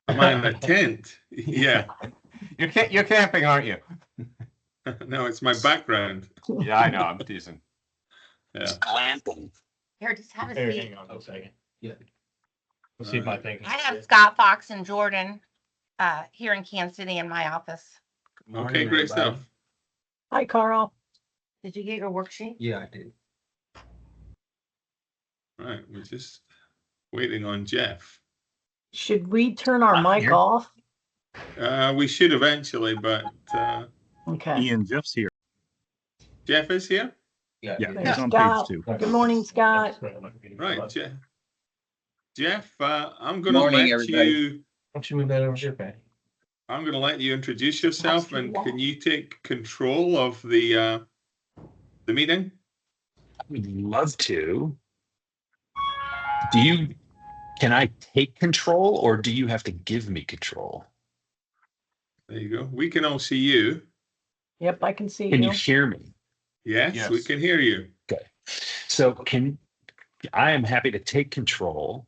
Am I in a tent? Yeah. You're camping, aren't you? No, it's my background. Yeah, I know. I'm teasing. Yeah. Glamping. Here, just have a Here, seat. hang on a second. Yeah. Let's see if my thing. I have Scott, Fox, and Jordan here in Kansas City in my office. Okay, great stuff. Hi, Carl. Did you get your worksheet? Yeah, I did. Right, we're just waiting on Jeff. Should we turn our mic here. off? We should eventually, but Okay. Ian, Jeff's here. Jeff is here? Yeah, There's he's on Scott. page 2. Good morning, Scott. Right, Jeff, I'm going to Morning, let everybody. you. Why don't you move that over here, Patty? I'm going to let you introduce yourself, too and long. can you take control of the meeting? I would love to. Can I take control, or do you have to give me control? There you go. We can all see you. Yep, I can see Can you. you hear me? Yes, we Yes. can hear you. Okay. So I am happy to take control.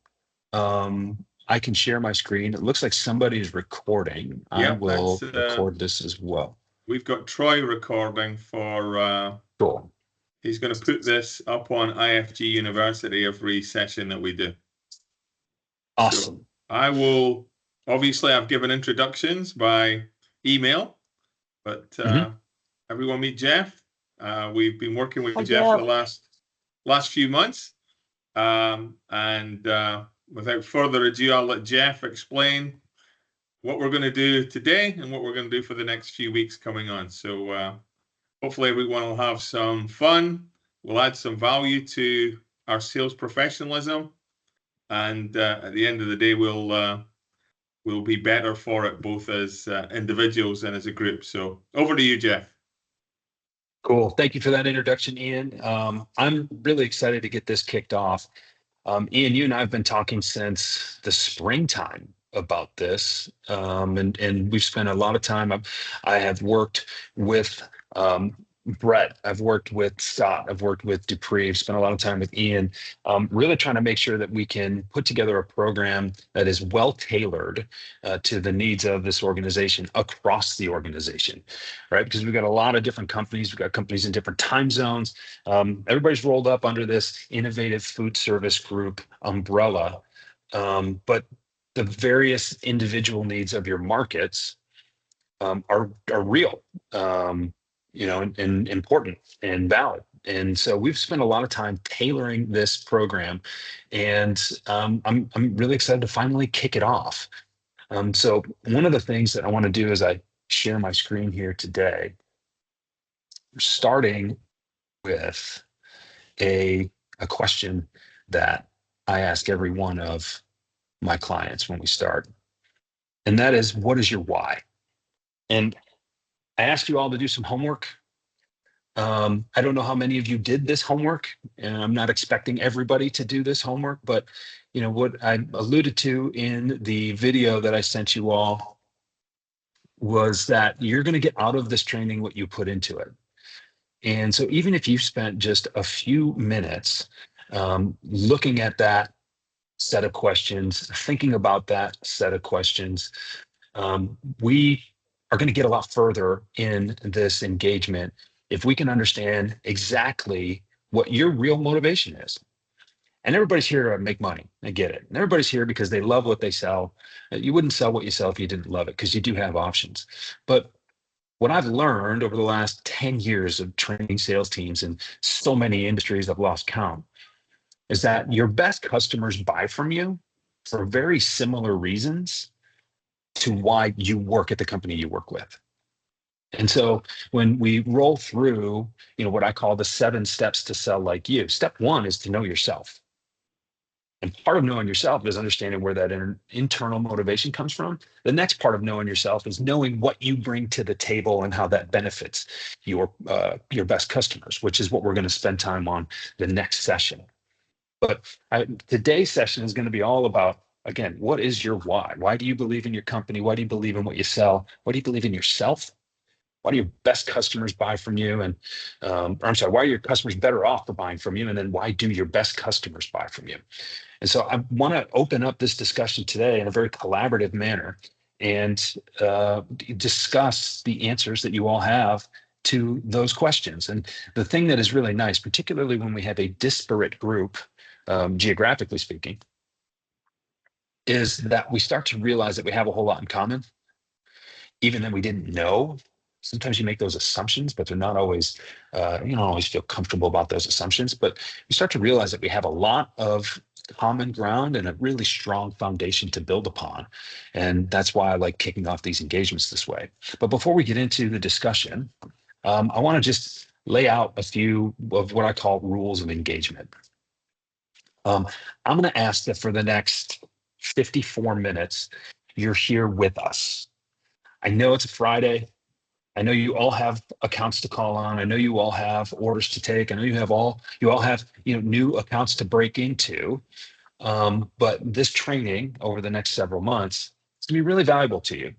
I can share my screen. It looks like somebody is recording. I Yep, will that's, record this as well. We've got Troy recording for, Cool. he's going to put this up on IFG University every session that we do. Awesome. I will, obviously I've given introductions by email, but everyone meet Jeff. We've been working with Hi, Jeff for Jeff. the last few months. Without further ado, I'll let Jeff explain what we're going to do today and what we're going to do for the next few weeks coming on. So hopefully everyone will have some fun. We'll add some value to our sales professionalism. And at the end of the day, we'll be better for it, both as individuals and as a group. So over to you, Jeff. Cool. Thank you for that introduction, Ian. I'm really excited to get this kicked off. Ian, you and I have been talking since the springtime about this, and we've spent a lot of time. I have worked with Brett, I've worked with Scott, I've worked with Dupree, I've spent a lot of time with Ian, really trying to make sure that we can put together a program that is well tailored to the needs of this organization across the organization, right? Because we've got a lot of different companies, we've got companies in different time zones. Everybody's rolled up under this innovative food service group umbrella, but the various individual needs of your markets are real. And important and valid. And so we've spent a lot of time tailoring this program, and I'm really excited to finally kick it off. So one of the things that I want to do as I share my screen here today, starting with a question that I ask every one of my clients when we start, and that is, what is your why? And I asked you all to do some homework. I don't know how many of you did this homework, and I'm not expecting everybody to do this homework, but what I alluded to in the video that I sent you all was that you're going to get out of this training what you put into it. And so even if you spent just a few minutes looking at that set of questions, thinking about that set of questions, we are going to get a lot further in this engagement if we can understand exactly what your real motivation is. And everybody's here to make money. I get it. And everybody's here because they love what they sell. You wouldn't sell what you sell if you didn't love it, because you do have options. But what I've learned over the last 10 years of training sales teams in so many industries I've lost count is that your best customers buy from you for very similar reasons to why you work at the company you work with. And so when we roll through, what I call the 7 steps to sell like you, step 1 is to know yourself. And part of knowing yourself is understanding where that internal motivation comes from. The next part of knowing yourself is knowing what you bring to the table and how that benefits your best customers, which is what we're going to spend time on the next session. But today's session is going to be all about, again, what is your why? Why do you believe in your company? Why do you believe in what you sell? Why do you believe in yourself? Why do your best customers buy from you? And or I'm sorry, why are your customers better off for buying from you? And then why do your best customers buy from you? And so I want to open up this discussion today in a very collaborative manner and discuss the answers that you all have to those questions. And the thing that is really nice, particularly when we have a disparate group, geographically speaking, is that we start to realize that we have a whole lot in common, even though we didn't know. Sometimes you make those assumptions, but they're not always, you don't always feel comfortable about those assumptions. But you start to realize that we have a lot of common ground and a really strong foundation to build upon. And that's why I like kicking off these engagements this way. But before we get into the discussion, I want to just lay out a few of what I call rules of engagement. I'm going to ask that for the next 54 minutes, you're here with us. I know it's a Friday. I know you all have accounts to call on. I know you all have orders to take. I know you all have new accounts to break into. But this training over the next several months is going to be really valuable to you.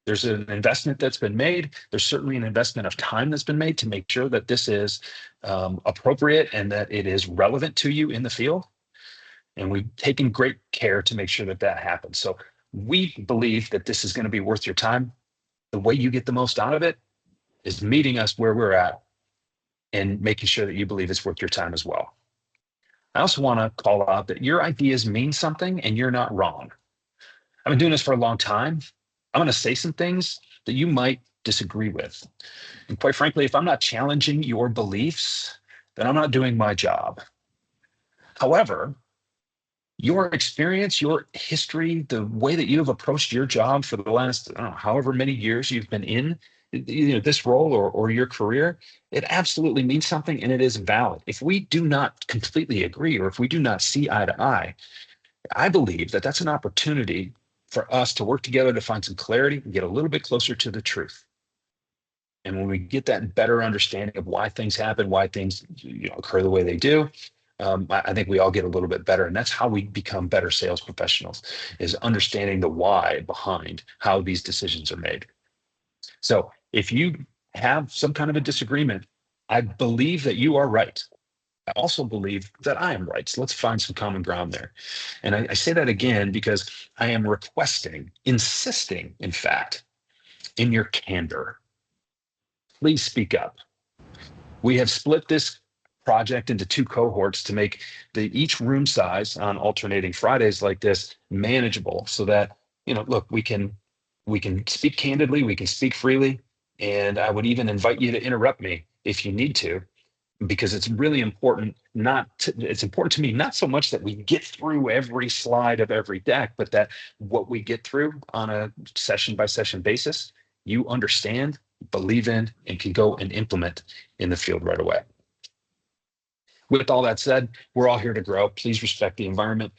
There's an investment that's been made. There's certainly an investment of time that's been made to make sure that this is appropriate and that it is relevant to you in the field. And we've taken great care to make sure that that happens. So we believe that this is going to be worth your time. The way you get the most out of it is meeting us where we're at and making sure that you believe it's worth your time as well. I also want to call out that your ideas mean something and you're not wrong. I've been doing this for a long time. I'm going to say some things that you might disagree with. And quite frankly, if I'm not challenging your beliefs, then I'm not doing my job. However, your experience, your history, the way that you have approached your job for the last, I don't know, however many years you've been in this role or your career, it absolutely means something and it is valid. If we do not completely agree or if we do not see eye to eye, I believe that that's an opportunity for us to work together to find some clarity and get a little bit closer to the truth. And when we get that better understanding of why things happen, why things occur the way they do, I think we all get a little bit better. And that's how we become better sales professionals, is understanding the why behind how these decisions are made. So if you have some kind of a disagreement, I believe that you are right. I also believe that I am right. So let's find some common ground there. And I say that again because I am requesting, insisting, in fact, in your candor. Please speak up. We have split this project into two cohorts to make each room size on alternating Fridays like this manageable so that, look, we can speak candidly, we can speak freely. And I would even invite you to interrupt me if you need to, because it's really important. It's important to me, not so much that we get through every slide of every deck, but that what we get through on a session by session basis, you understand, believe in, and can go and implement in the field right away. With all that said, we're all here to grow. Please respect the environment.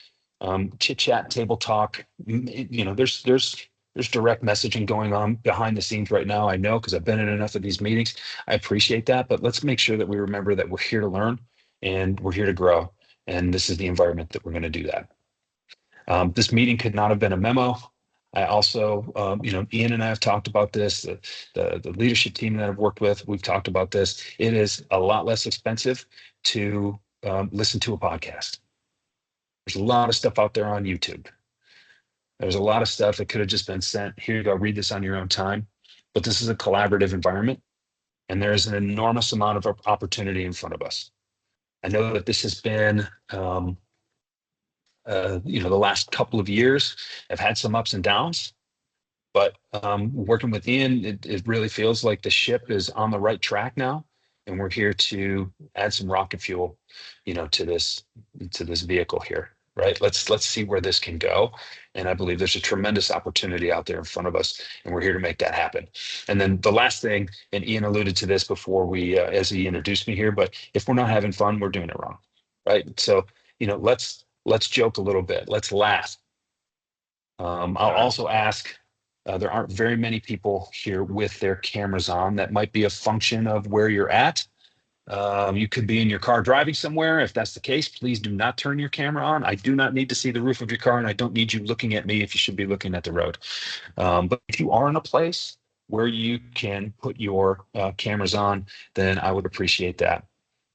Chit chat, table talk. There's direct messaging going on behind the scenes right now. I know because I've been in enough of these meetings. I appreciate that, but let's make sure that we remember that we're here to learn and we're here to grow. And this is the environment that we're going to do that. This meeting could not have been a memo. I also, Ian and I have talked about this. The leadership team that I've worked with, we've talked about this. It is a lot less expensive to listen to a podcast. There's a lot of stuff out there on YouTube. There's a lot of stuff that could have just been sent. Here you go, read this on your own time. But this is a collaborative environment, and there is an enormous amount of opportunity in front of us. I know that this has been, the last couple of years have had some ups and downs, but working with Ian, it really feels like the ship is on the right track now, and we're here to add some rocket fuel, to this vehicle here. Right. Let's see where this can go. And I believe there's a tremendous opportunity out there in front of us, and we're here to make that happen. And then the last thing, and Ian alluded to this before as he introduced me here, but if we're not having fun, we're doing it wrong. Right. So, let's joke a little bit. Let's laugh. I'll also ask, there aren't very many people here with their cameras on. That might be a function of where you're at. You could be in your car driving somewhere. If that's the case, please do not turn your camera on. I do not need to see the roof of your car, and I don't need you looking at me if you should be looking at the road. But if you are in a place where you can put your cameras on, then I would appreciate that.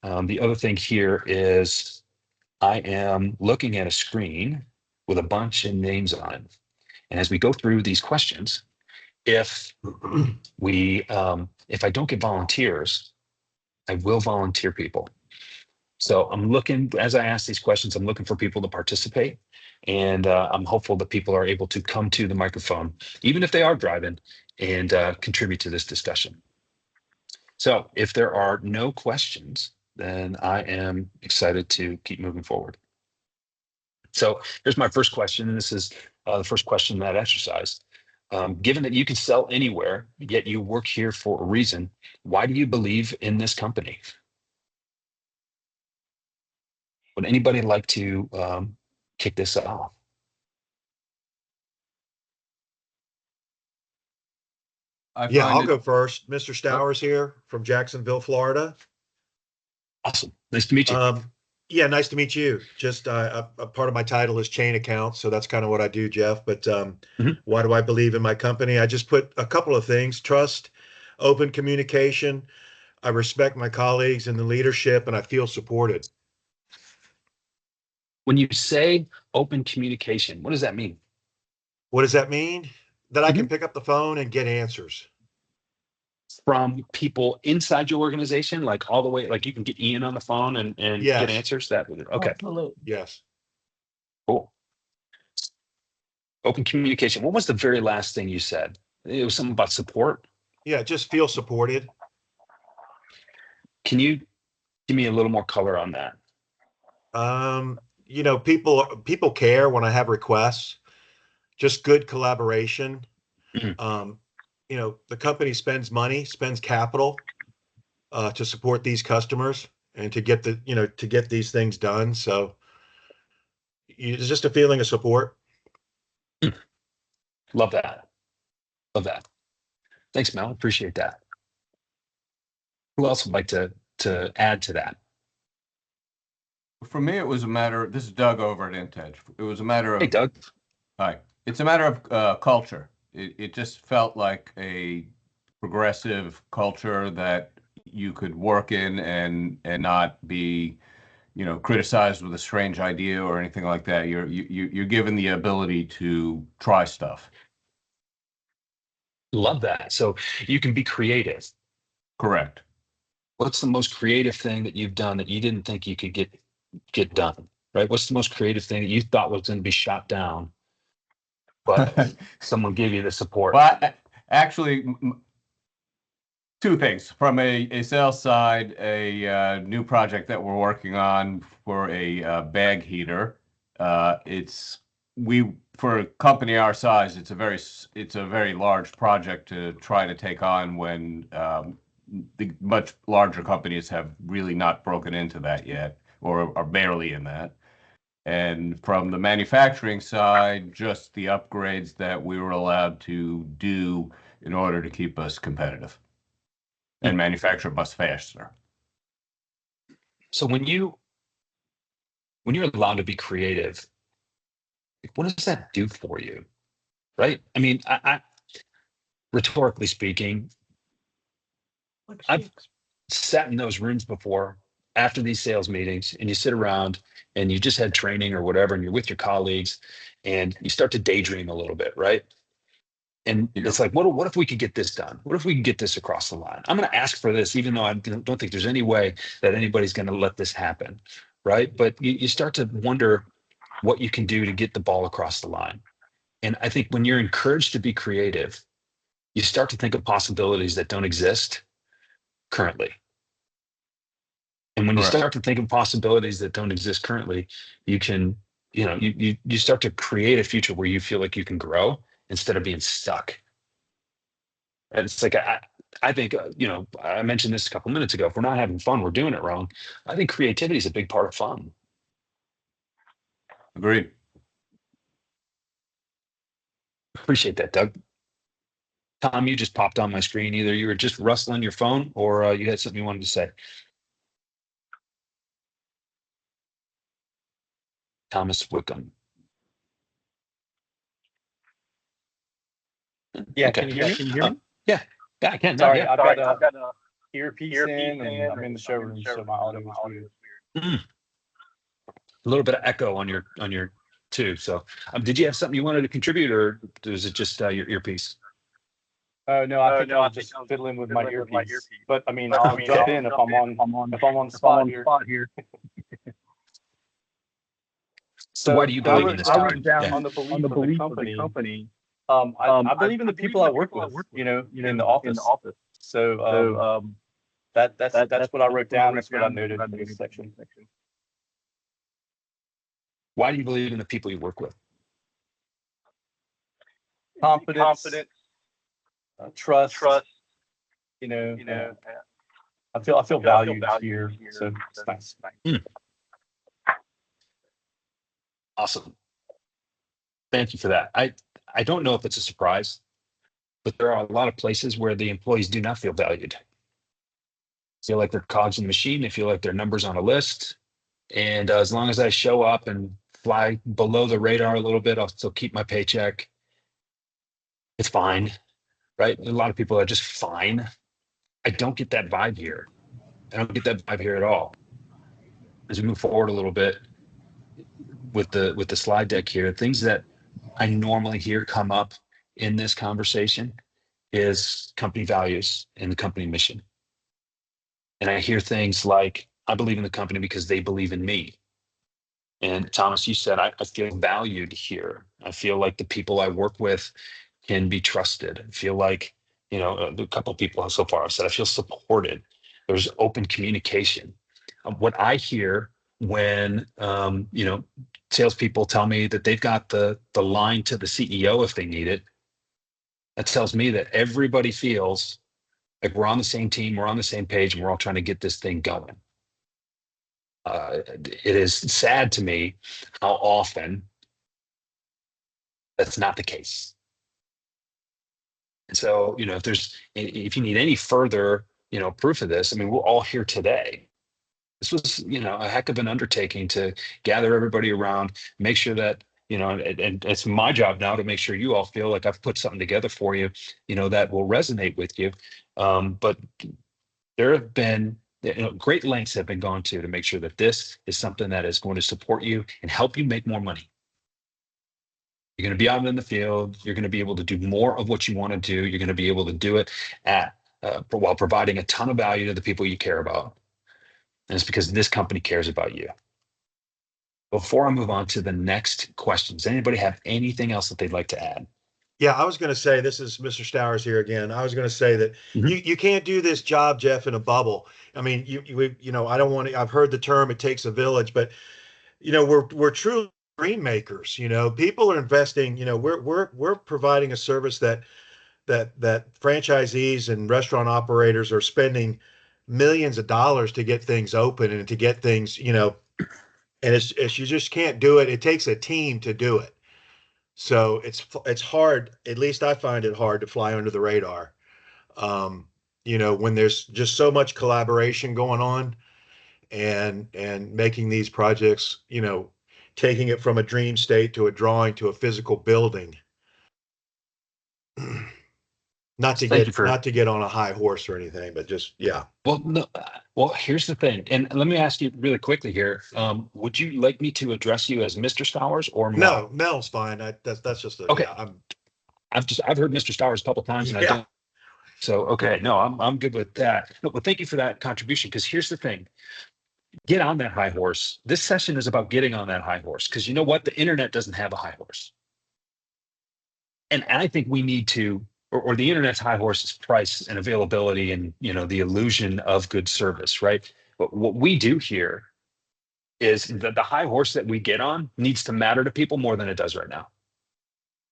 The other thing here is I am looking at a screen with a bunch of names on it. And as we go through these questions, if I don't get volunteers, I will volunteer people. So I'm looking, as I ask these questions, I'm looking for people to participate. And I'm hopeful that people are able to come to the microphone, even if they are driving, and contribute to this discussion. So if there are no questions, then I am excited to keep moving forward. So here's my first question, and this is the first question in that exercise. Given that you can sell anywhere, yet you work here for a reason, why do you believe in this company? Would anybody like to kick this off? Yeah, I'll go first. Mr. Stowers here from Jacksonville, Florida. Awesome. Nice to meet you. Yeah, nice to meet you. Just a part of my title is chain accounts, so that's kind of what I do, Jeff. But why do I believe in my company? I just put a couple of things: trust, open communication. I respect my colleagues and the leadership, and I feel supported. When you say open communication, what does that mean? What does that mean? That I can pick up the phone and get answers. From people inside your organization, like all the way, like you can get Ian on the phone and Yes. get answers. Okay, Absolutely. Yes. cool. Open communication. What was the very last thing you said? It was something about support. Yeah, just feel supported. Can you give me a little more color on that? You know, people care when I have requests. Just good collaboration. You know, the company spends money, spends capital to support these customers and to get to get these things done. So it's just a feeling of support. Love that. Love that. Thanks, Mel. Appreciate that. Who else would like to add to that? For me, it was a matter. This is Doug over at Intedge. It was a matter of. Hey, Doug. Hi. It's a matter of culture. It just felt like a progressive culture that you could work in and not be, criticized with a strange idea or anything like that. You're given the ability to try stuff. Love that. So you can be creative. Correct. What's the most creative thing that you've done that you didn't think you could get done? Right? What's the most creative thing that you thought was going to be shot down, but someone gave you the support? Well, actually, two things. From a sales side, a new project that we're working on for a bag heater. For a company our size, it's a very large project to try to take on when the much larger companies have really not broken into that yet, or are barely in that. And from the manufacturing side, just the upgrades that we were allowed to do in order to keep us competitive and manufacture much faster. So when you're allowed to be creative, what does that do for you? Right? I mean, I rhetorically speaking, I've sat in those rooms before after these sales meetings, and you sit around and you just had training or whatever, and you're with your colleagues and you start to daydream a little bit, right? And it's like, what if we could get this done? What if we can get this across the line? I'm going to ask for this, even though I don't think there's any way that anybody's going to let this happen, right? But you start to wonder what you can do to get the ball across the line. And I think when you're encouraged to be creative, you start to think of possibilities that don't exist currently. And when you start to think of possibilities that don't exist currently, you can, you start to create a future where you feel like you can grow instead of being stuck. And it's like, I think, I mentioned this a couple minutes ago. If we're not having fun, we're doing it wrong. I think creativity is a big part of fun. Agreed. Appreciate that, Doug. Tom, you just popped on my screen. Either you were just rustling your phone or you had something you wanted to say. Thomas Wickham. Yeah, Okay. can you hear me? Yeah, I can. Sorry, Yeah. I've got a earpiece in and I'm in the showroom, so my audio is weird. Mm. A little bit of echo on your too. So, did you have something you wanted to contribute, or was it just your earpiece? Oh no, I think I was just fiddling with my earpiece. But I mean, I'll jump in if I'm on the spot here. So, why do you believe in this I wrote company? down Yeah. on the belief of the company. I believe in the people I work with, in the office. So that's what I wrote down. That's what I noted in this section. Why do you believe in the people you work with? Confidence, trust. I feel valued here, so it's nice. Awesome. Thank you for that. I don't know if it's a surprise, but there are a lot of places where the employees do not feel valued. Feel like they're cogs in the machine. They feel like they're numbers on a list. And as long as I show up and fly below the radar a little bit, I'll still keep my paycheck. It's fine, right? A lot of people are just fine. I don't get that vibe here. I don't get that vibe here at all. As we move forward a little bit with the slide deck here, things that I normally hear come up in this conversation is company values and the company mission. And I hear things like, I believe in the company because they believe in me. And Thomas, you said, I feel valued here. I feel like the people I work with can be trusted. I feel like, a couple of people so far have said, I feel supported. There's open communication. What I hear when, salespeople tell me that they've got the line to the CEO if they need it, that tells me that everybody feels like we're on the same team, we're on the same page, and we're all trying to get this thing going. It is sad to me how often that's not the case. And so, if you need any further, proof of this, I mean, we're all here today. This was, a heck of an undertaking to gather everybody around, make sure that, and it's my job now to make sure you all feel like I've put something together for you, that will resonate with you. But there have been, great lengths have been gone to make sure that this is something that is going to support you and help you make more money. You're going to be out in the field. You're going to be able to do more of what you want to do. You're going to be able to do it while providing a ton of value to the people you care about. And it's because this company cares about you. Before I move on to the next question, does anybody have anything else that they'd like to add? Yeah, I was going to say, this is Mr. Stowers here again. I was going to say that you can't do this job, Jeff, in a bubble. I mean, I don't want to, I've heard the term, it takes a village, but we're true dream makers. People are investing, we're providing a service that franchisees and restaurant operators are spending millions of dollars to get things open and to get things, and it's you just can't do it. It takes a team to do it. So it's hard. At least I find it hard to fly under the radar. When there's just so much collaboration going on and making these projects, taking it from a dream state to a drawing to a physical building. Not to get on a high horse or anything, but just, yeah. Well, no. Well, here's the thing, and let me ask you really quickly here. Would you like me to address you as Mr. Stowers or Mel? No, Mel's fine. That's just okay. Yeah, I've heard Mr. Stowers a couple of times, and I don't. So okay, no, I'm good with that. No, but thank you for that contribution. Because here's the thing: get on that high horse. This session is about getting on that high horse. Because you know what? The internet doesn't have a high horse, and I think we need to. Or the internet's high horse is price and availability and the illusion of good service, right? But what we do here is that the high horse that we get on needs to matter to people more than it does right now.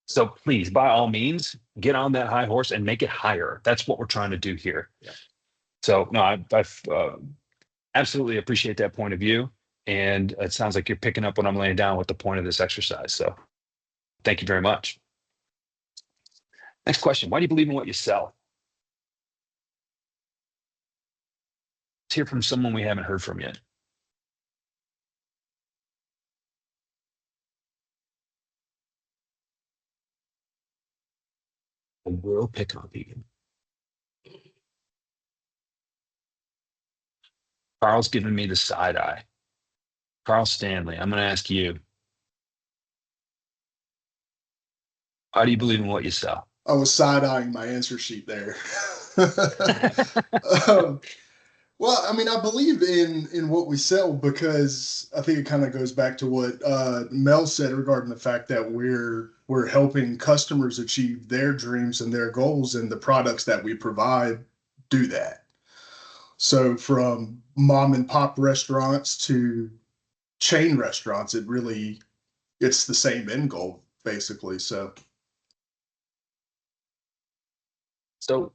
So please, by all means, get on that high horse and make it higher. That's what we're trying to do here. Yeah. So no, I absolutely appreciate that point of view. And it sounds like you're picking up what I'm laying down with the point of this exercise. So thank you very much. Next question. Why do you believe in what you sell? Let's hear from someone we haven't heard from yet. I will pick on people. Carl's giving me the side eye. Carl Stanley, I'm going to ask you. How do you believe in what you sell? I was side-eyeing my answer sheet there. um, well, I mean, I believe in what we sell because I think it kind of goes back to what Mel said regarding the fact that we're helping customers achieve their dreams and their goals, and the products that we provide do that. So from mom and pop restaurants to chain restaurants, it's the same end goal basically. So So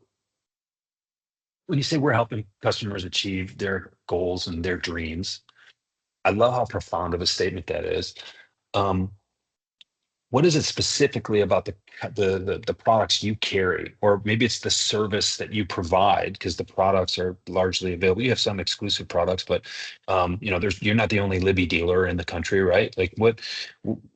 when you say we're helping customers achieve their goals and their dreams, I love how profound of a statement that is. Um, what is it specifically about the products you carry, or maybe it's the service that you provide, because the products are largely available. You have some exclusive products, but you're not the only Libby dealer in the country, right? Like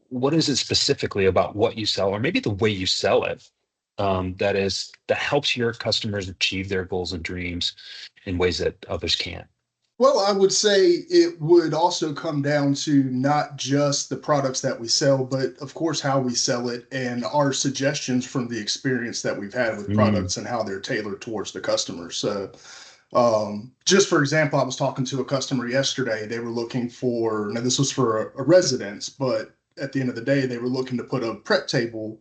what is it specifically about what you sell, or maybe the way you sell it, that helps your customers achieve their goals and dreams in ways that others can't? well, I would say it would also come down to not just the products that we sell, but of course how we sell it and our suggestions from the experience that we've had with Mm, products and how they're tailored towards the customer. So, just for example, I was talking to a customer yesterday. They were looking for, now this was for a residence, but at the end of the day, they were looking to put a prep table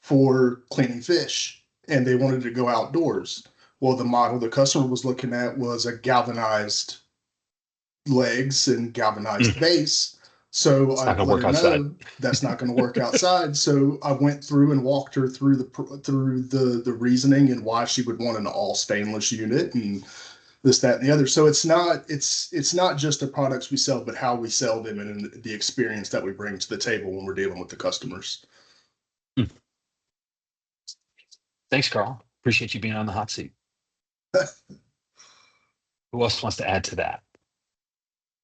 for cleaning fish and they wanted to go outdoors. Well, the model the customer was looking at was a galvanized legs and galvanized mm. base. So It's I not going to let work her outside. know that's not going to work outside. So I went through and walked her through the reasoning and why she would want an all stainless unit and this, that, and the other. So it's not just the products we sell, but how we sell them and the experience that we bring to the table when we're dealing with the customers. Mm. Thanks, Carl. Appreciate you being on the hot seat. Who else wants to add to that?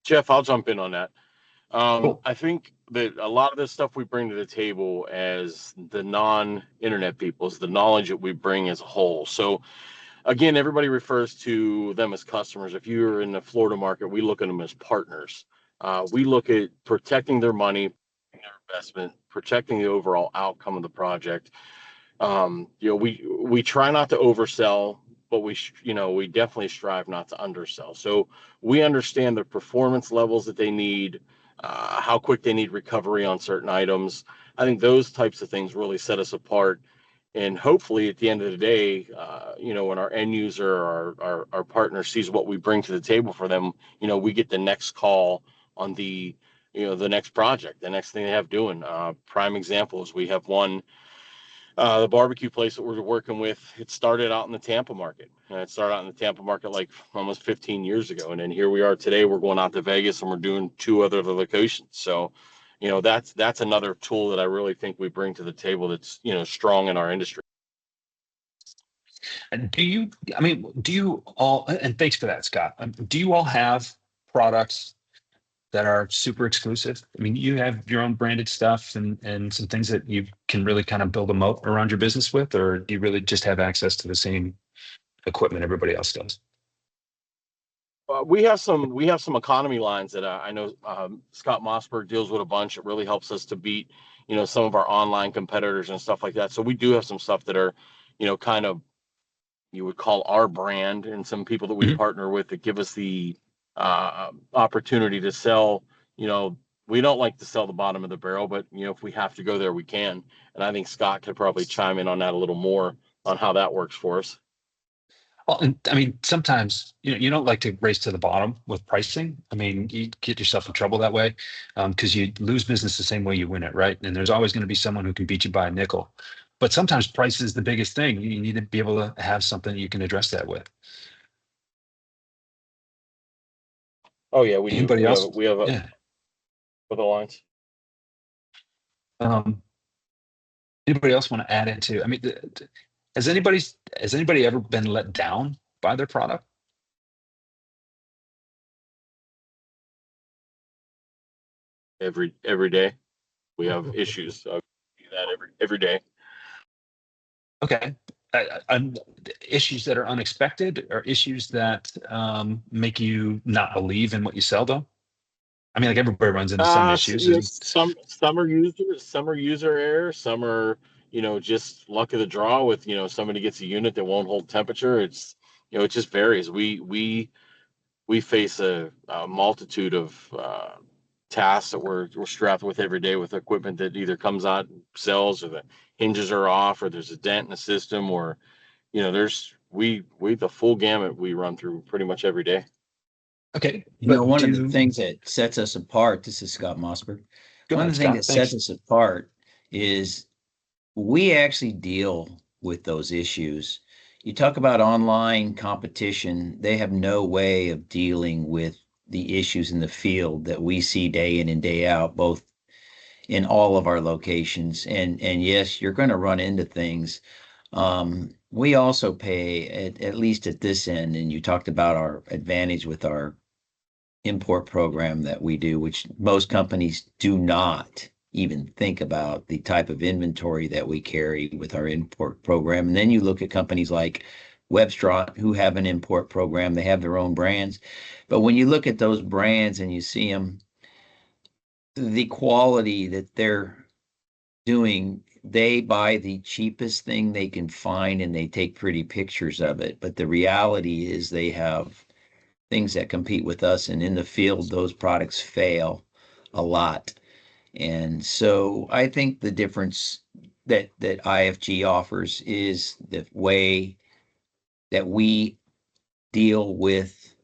Jeff, I'll jump in on that. Cool. I think that a lot of the stuff we bring to the table as the non-internet people is the knowledge that we bring as a whole. So again, everybody refers to them as customers. If you're in the Florida market, we look at them as partners. We look at protecting their money, their investment, protecting the overall outcome of the project. We try not to oversell, but we definitely strive not to undersell. So we understand the performance levels that they need, how quick they need recovery on certain items. I think those types of things really set us apart. And hopefully at the end of the day, when our end user or our partner sees what we bring to the table for them, we get the next call on the next project, the next thing they have doing. Prime example is we have one, the barbecue place that we're working with. It started out in the Tampa market. It started out in the Tampa market like almost 15 years ago. And then here we are today. We're going out to Vegas and we're doing 2 other locations. So, that's another tool that I really think we bring to the table that's, strong in our industry. And do you all, and thanks for that, Scott. Do you all have products that are super exclusive? I mean, you have your own branded stuff and some things that you can really kind of build a moat around your business with, or do you really just have access to the same equipment everybody else does? We have some economy lines that I know Scott Mossberg deals with a bunch. It really helps us to beat, some of our online competitors and stuff like that. So we do have some stuff that are, kind of, you would call our brand, and some people that we Mhm. partner with that give us the opportunity to sell. We don't like to sell the bottom of the barrel, but if we have to go there, we can. And I think Scott could probably chime in on that a little more on how that works for us. Well, and I mean, sometimes you don't like to race to the bottom with pricing. I mean, you get yourself in trouble that way, because you lose business the same way you win it, right? And there's always going to be someone who can beat you by a nickel. But sometimes price is the biggest thing. You need to be able to have something you can address that with. Oh yeah, we do. Anybody else? We have Yeah. other lines. Um, Anybody else want to add into? I mean, has anybody ever been let down by their product? Every day we have issues. So I do that every day. Okay. issues that are unexpected, or issues that make you not believe in what you sell, though? I mean, like everybody runs into some issues, and Some are users, some are user error, some are, just luck of the draw with, somebody gets a unit that won't hold temperature. It's, it just varies. We face a multitude of tasks that we're strapped with every day with equipment that either comes out and sells, or the hinges are off, or there's a dent in the system, or, there's, we the full gamut we run through pretty much every day. okay. One of the things that sets us apart, this is Scott Mossberg. One of the things that sets us apart is we actually deal with those issues. You talk about online competition, they have no way of dealing with the issues in the field that we see day in and day out, both in all of our locations. And yes, you're going to run into things. We also pay, at least at this end, and you talked about our advantage with our import program that we do, which most companies do not even think about the type of inventory that we carry with our import program. And then you look at companies like Webstron, who have an import program, they have their own brands. But when you look at those brands and you see them, the quality that they're doing, they buy the cheapest thing they can find and they take pretty pictures of it. But the reality is they have things that compete with us, and in the field, those products fail a lot. And so I think the difference that IFG offers is the way that we deal with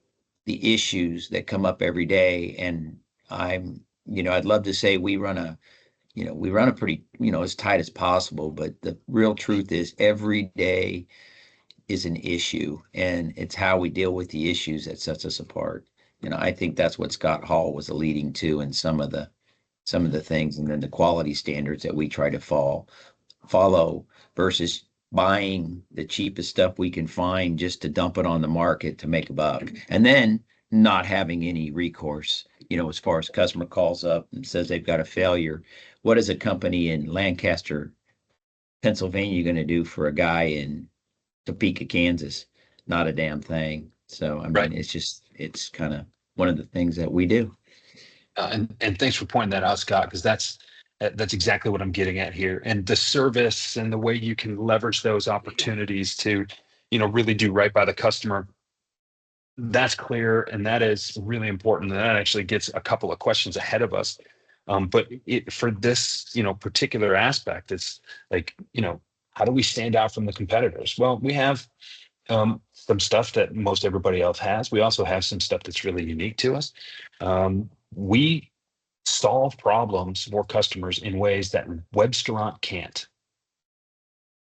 the issues that come up every day. And I'd love to say we run a pretty, as tight as possible, but the real truth is every day is an issue, and it's how we deal with the issues that sets us apart. I think that's what Scott Hall was alluding to in some of the things, and then the quality standards that we try to follow versus buying the cheapest stuff we can find just to dump it on the market to make a buck, and then not having any recourse. As far as customer calls up and says they've got a failure, what is a company in Lancaster, Pennsylvania going to do for a guy in Topeka, Kansas? Not a damn thing. So, I mean, it's kind of one of the things that we do. And thanks for pointing that out, Scott, because that's exactly what I'm getting at here. And the service and the way you can leverage those opportunities to, really do right by the customer. That's clear, and that is really important. And that actually gets a couple of questions ahead of us. But for this, particular aspect, it's like, how do we stand out from the competitors? Well, we have some stuff that most everybody else has. We also have some stuff that's really unique to us. We solve problems for customers in ways that Webstaurant can't.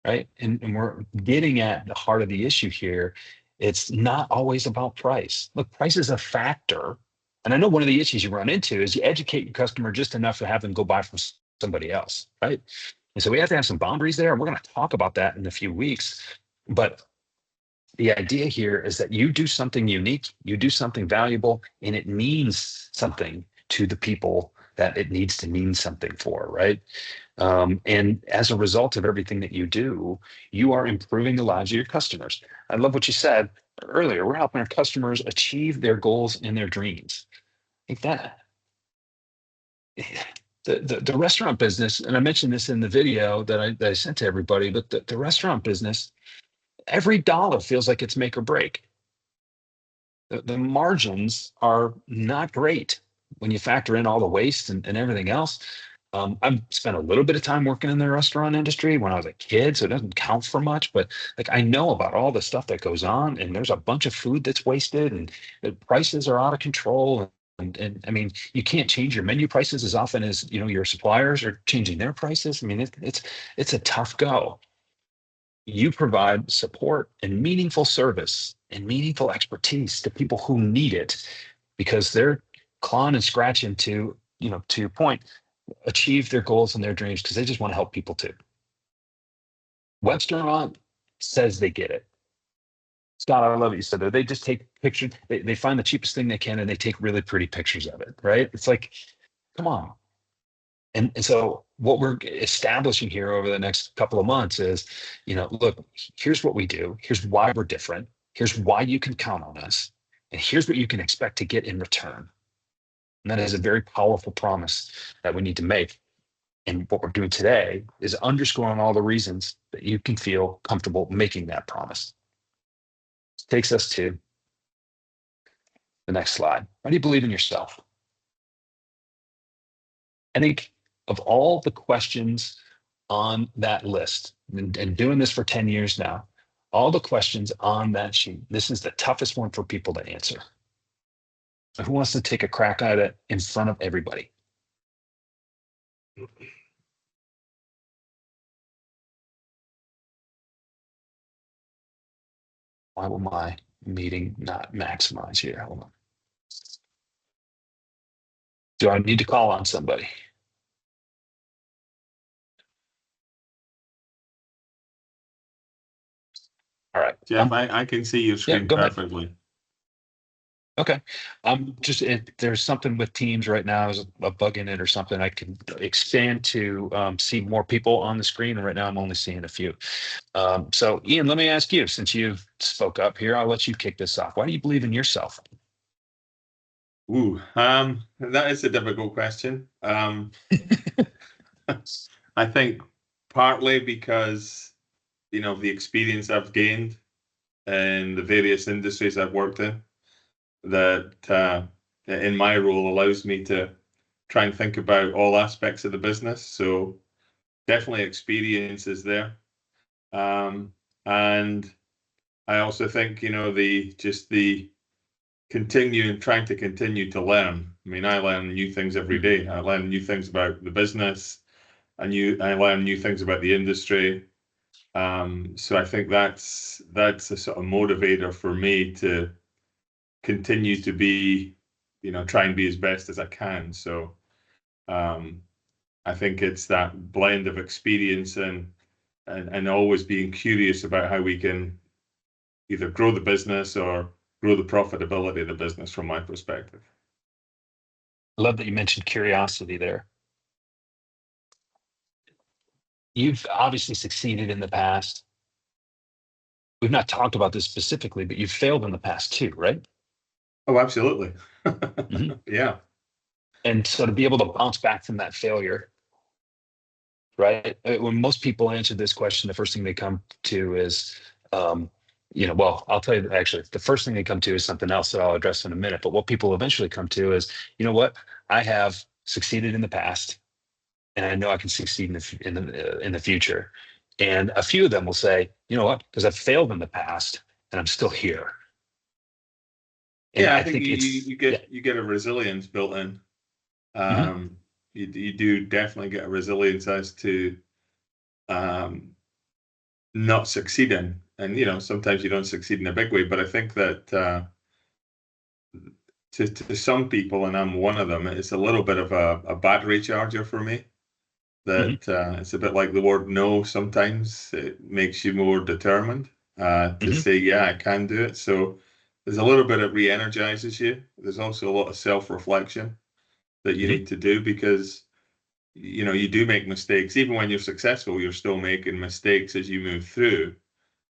Right. And we're getting at the heart of the issue here. It's not always about price. Look, price is a factor. And I know one of the issues you run into is you educate your customer just enough to have them go buy from somebody else. Right. And so we have to have some boundaries there. And we're going to talk about that in a few weeks. But the idea here is that you do something unique, you do something valuable, and it means something to the people that it needs to mean something for, right? And as a result of everything that you do, you are improving the lives of your customers. I love what you said earlier. We're helping our customers achieve their goals and their dreams. I think that the restaurant business, and I mentioned this in the video that I sent to everybody, but the restaurant business, every dollar feels like it's make or break. The margins are not great when you factor in all the waste and everything else. I've spent a little bit of time working in the restaurant industry when I was a kid, so it doesn't count for much, but like I know about all the stuff that goes on, and there's a bunch of food that's wasted, and the prices are out of control. And I mean, you can't change your menu prices as often as your suppliers are changing their prices. I mean, it's a tough go. You provide support and meaningful service and meaningful expertise to people who need it, because they're clawing and scratching to your point, achieve their goals and their dreams, because they just want to help people too. Webstaurant says they get it. Scott, I love what you said there. They just take pictures. They find the cheapest thing they can, and they take really pretty pictures of it, right? It's like, come on. And so what we're establishing here over the next couple of months is, look, here's what we do. Here's why we're different. Here's why you can count on us. And here's what you can expect to get in return. And that is a very powerful promise that we need to make. And what we're doing today is underscoring all the reasons that you can feel comfortable making that promise. This takes us to the next slide. Why do you believe in yourself? I think of all the questions on that list, and doing this for 10 years now, all the questions on that sheet, this is the toughest one for people to answer. So who wants to take a crack at it in front of everybody? Why will my meeting not maximize here? Hold on. Do I need to call on somebody? All right. Jeff, I can see your screen perfectly. Okay. There's something with Teams right now, is a bug in it or something. I can expand to see more people on the screen, and right now I'm only seeing a few. So Ian, let me ask you, since you spoke up here, I'll let you kick this off. Why do you believe in yourself? Ooh, that is a difficult question. I think partly because, the experience I've gained in the various industries I've worked in, that in my role allows me to try and think about all aspects of the business. So definitely experience is there. And I also think, the trying to continue to learn. I mean, I learn new things every day. I learn new things about the business. I learn new things about the industry. So I think that's a sort of motivator for me to continue to be, try and be as best as I can. So I think it's that blend of experience and always being curious about how we can either grow the business or grow the profitability of the business from my perspective. I love that you mentioned curiosity there. You've obviously succeeded in the past. We've not talked about this specifically, but you've failed in the past too, right? Oh, absolutely. Mm-hmm. Yeah. And so to be able to bounce back from that failure, right? When most people answer this question, the first thing they come to is, well, I'll tell you, actually, the first thing they come to is something else that I'll address in a minute. But what people eventually come to is, you know what? I have succeeded in the past, and I know I can succeed in the future. And a few of them will say, you know what? Because I've failed in the past, and I'm still here. And yeah, I think you get a resilience built in. You do definitely get a resilience as to not succeeding, and sometimes you don't succeed in a big way. But I think that to some people, and I'm one of them, it's a little bit of a battery charger for me. That it's a bit like the word no. Sometimes it makes you more determined to say, yeah, I can do it. So there's a little bit that re-energizes you. There's also a lot of self-reflection that you need to do, because you do make mistakes. Even when you're successful, you're still making mistakes as you move through.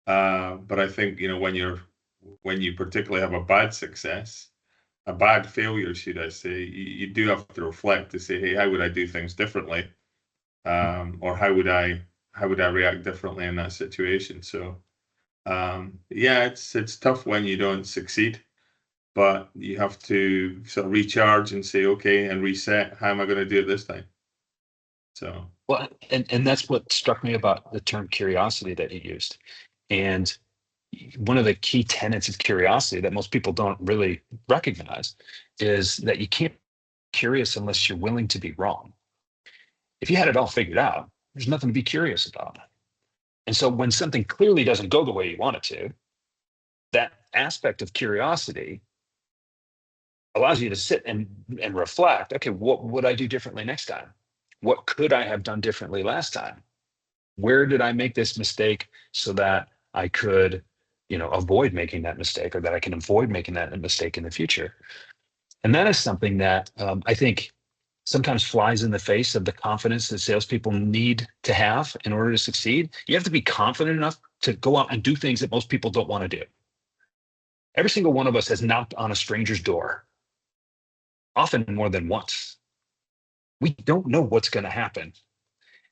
But I think when you particularly have a bad success, a bad failure, should I say, you do have to reflect to say, hey, how would I do things differently? Or how would I react differently in that situation? So yeah, it's tough when you don't succeed, but you have to sort of recharge and say, okay, and reset. How am I going to do it this time? So well, and that's what struck me about the term curiosity that you used. And one of the key tenets of curiosity that most people don't really recognize is that you can't be curious unless you're willing to be wrong. If you had it all figured out, there's nothing to be curious about. And so when something clearly doesn't go the way you want it to, that aspect of curiosity allows you to sit and reflect, okay, what would I do differently next time? What could I have done differently last time? Where did I make this mistake so that I could, avoid making that mistake, or that I can avoid making that mistake in the future? And that is something that I think sometimes flies in the face of the confidence that salespeople need to have in order to succeed. You have to be confident enough to go out and do things that most people don't want to do. Every single one of us has knocked on a stranger's door, often more than once. We don't know what's going to happen.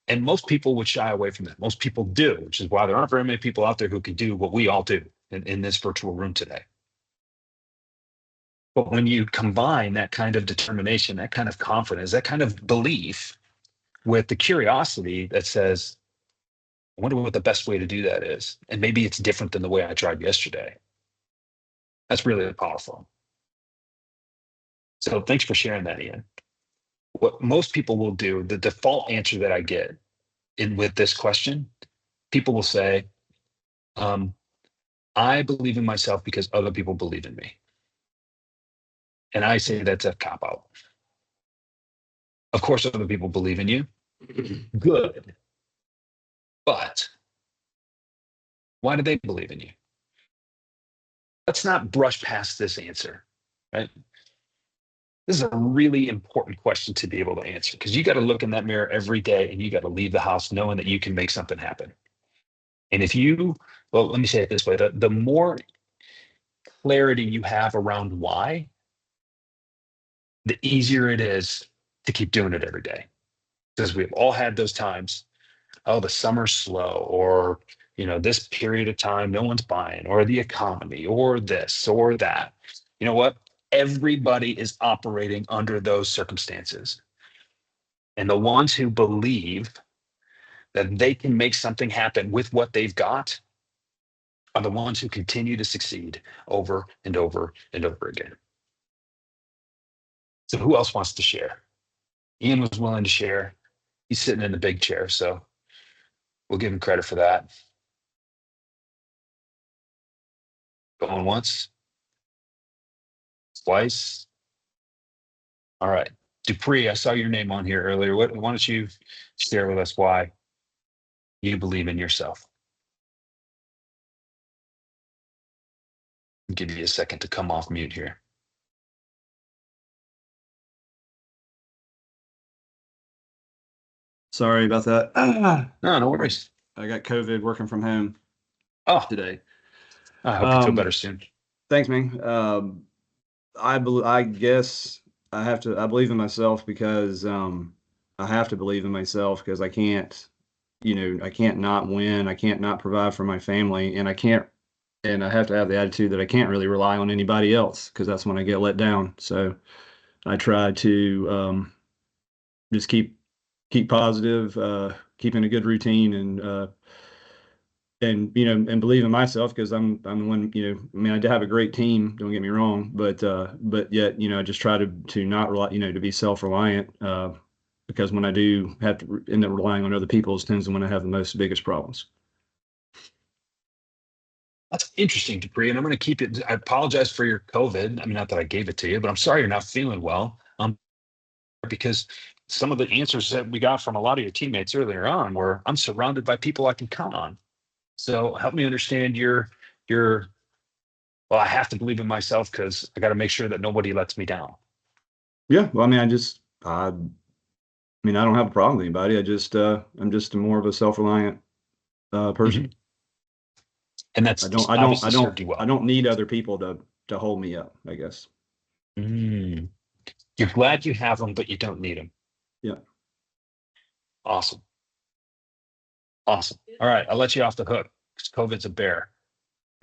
And most people would shy away from that. Most people do, which is why there aren't very many people out there who can do what we all do in this virtual room today. But when you combine that kind of determination, that kind of confidence, that kind of belief with the curiosity that says, I wonder what the best way to do that is. And maybe it's different than the way I tried yesterday. That's really powerful. So thanks for sharing that, Ian. What most people will do, the default answer that I get with this question, people will say, I believe in myself because other people believe in me. And I say that's a cop-out. Of course, other people believe in you. Good. But why do they believe in you? Let's not brush past this answer, right? This is a really important question to be able to answer, because you got to look in that mirror every day and you got to leave the house knowing that you can make something happen. And if you, well, let me say it this way, the more clarity you have around why, the easier it is to keep doing it every day. Because we've all had those times, oh, the summer's slow, or, you know, this period of time, no one's buying, or the economy, or this, or that. You know what? Everybody is operating under those circumstances. And the ones who believe that they can make something happen with what they've got are the ones who continue to succeed over and over and over again. So who else wants to share? Ian was willing to share. He's sitting in the big chair, so we'll give him credit for that. Going once, twice. All right. Dupree, I saw your name on here earlier. Why don't you share with us why you believe in yourself? I'll give you a second to come off mute here. Sorry about that. No worries. I got COVID working from home today. I hope you feel better soon. Thanks, man. I guess I believe in myself because I have to believe in myself, because I can't not win. I can't not provide for my family, and I have to have the attitude that I can't really rely on anybody else, because that's when I get let down. So I try to just keep positive, keeping a good routine, and believe in myself, because I'm the one, I mean, I do have a great team, don't get me wrong, but yet, I just try to not rely, to be self-reliant, because when I do have to end up relying on other people, it tends to when I have the biggest problems. That's interesting, Dupree, and I'm going to keep it. I apologize for your COVID. I mean, not that I gave it to you, but I'm sorry you're not feeling well. Because some of the answers that we got from a lot of your teammates earlier on were, I'm surrounded by people I can count on. So help me understand your, well, I have to believe in myself because I got to make sure that nobody lets me down. Yeah. Well, I mean, I don't have a problem with anybody. I'm just more of a self-reliant person. Mm-hmm. And that's I don't need other people to hold me up, I guess. You're glad you have them, but you don't need them. Yeah. Awesome. All right, I'll let you off the hook, because COVID's a bear.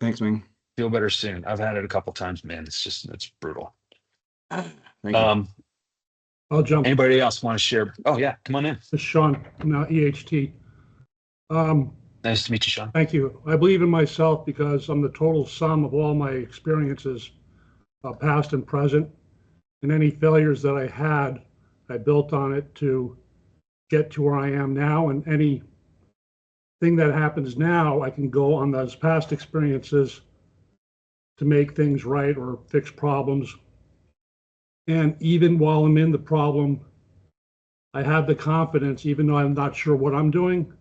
Thanks, man. Feel better soon. I've had it a couple times, man. It's brutal. Thank you. I'll jump. Anybody else want to share? Oh yeah, come on in. This is Sean from EHT. Nice to meet you, Sean. Thank you. I believe in myself because I'm the total sum of all my experiences, past and present, and any failures that I had, I built on it to get to where I am now, and anything that happens now, I can go on those past experiences to make things right or fix problems. And even while I'm in the problem, I have the confidence, even though I'm not sure what I'm doing,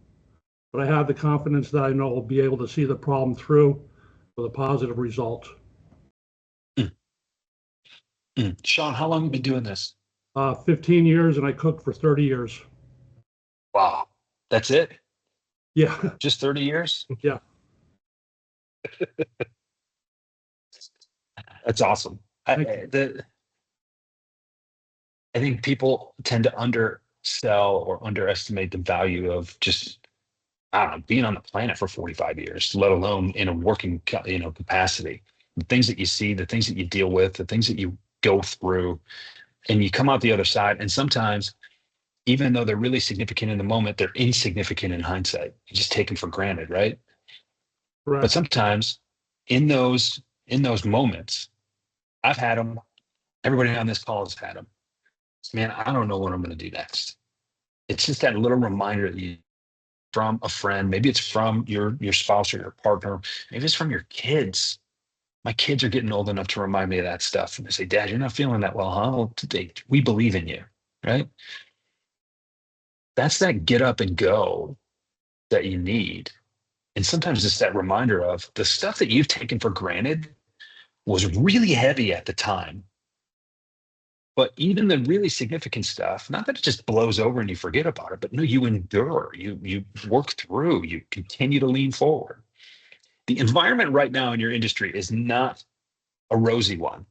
but I have the confidence that I know I'll be able to see the problem through with a positive result. Sean, how long have you been doing this? 15 years, and I cooked for 30 years. Wow. That's it? Yeah. Just 30 years? Yeah. That's awesome. I think people tend to undersell or underestimate the value of just, I don't know, being on the planet for 45 years, let alone in a working, capacity. The things that you see, the things that you deal with, the things that you go through, and you come out the other side. And sometimes, even though they're really significant in the moment, they're insignificant in hindsight. You just take them for granted, right? Correct. But sometimes in those moments, I've had them. Everybody on this call has had them. Man, I don't know what I'm going to do next. It's just that little reminder that you from a friend, maybe it's from your spouse or your partner, maybe it's from your kids. My kids are getting old enough to remind me of that stuff. And they say, Dad, you're not feeling that well, huh? Well, we believe in you, right? That's that get up and go that you need. And sometimes it's that reminder of the stuff that you've taken for granted was really heavy at the time. But even the really significant stuff, not that it just blows over and you forget about it, but no, you endure, you work through, you continue to lean forward. The environment right now in your industry is not a rosy one.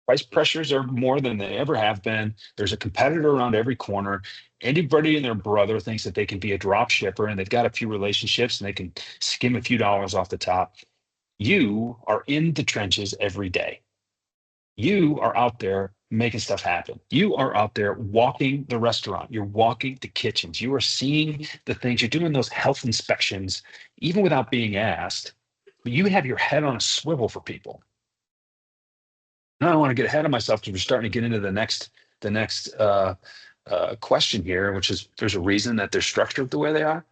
Price pressures are more than they ever have been. There's a competitor around every corner. Anybody and their brother thinks that they can be a drop shipper and they've got a few relationships and they can skim a few dollars off the top. You are in the trenches every day. You are out there making stuff happen. You are out there walking the restaurant. You're walking the kitchens. You are seeing the things. You're doing those health inspections, even without being asked. But you have your head on a swivel for people. Now, I don't want to get ahead of myself because we're starting to get into the next question here, which is there's a reason that they're structured the way they are.